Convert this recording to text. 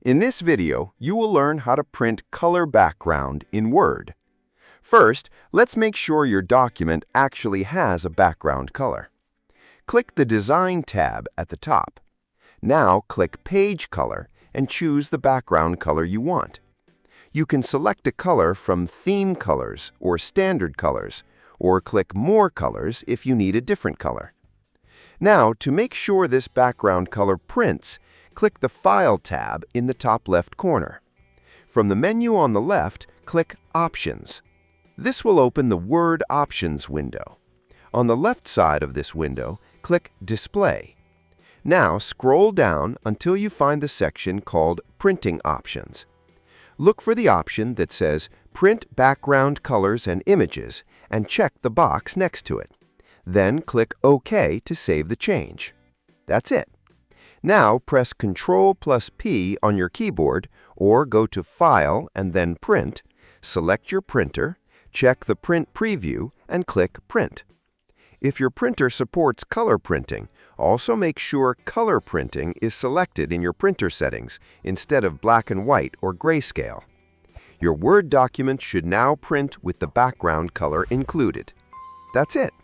In this video, you will learn how to print color background in Word. First, let's make sure your document actually has a background color. Click the Design tab at the top. Now click Page Color and choose the background color you want. You can select a color from Theme Colors or Standard Colors, or click More Colors if you need a different color. Now, to make sure this background color prints, click the File tab in the top left corner. From the menu on the left, click Options. This will open the Word Options window. On the left side of this window, click Display. Now scroll down until you find the section called Printing Options. Look for the option that says Print Background Colors and Images and check the box next to it. Then click OK to save the change. That's it. Now press Ctrl+P on your keyboard or go to File and then Print, select your printer, check the Print Preview, and click Print. If your printer supports color printing, also make sure Color Printing is selected in your printer settings instead of black and white or grayscale. Your Word document should now print with the background color included. That's it.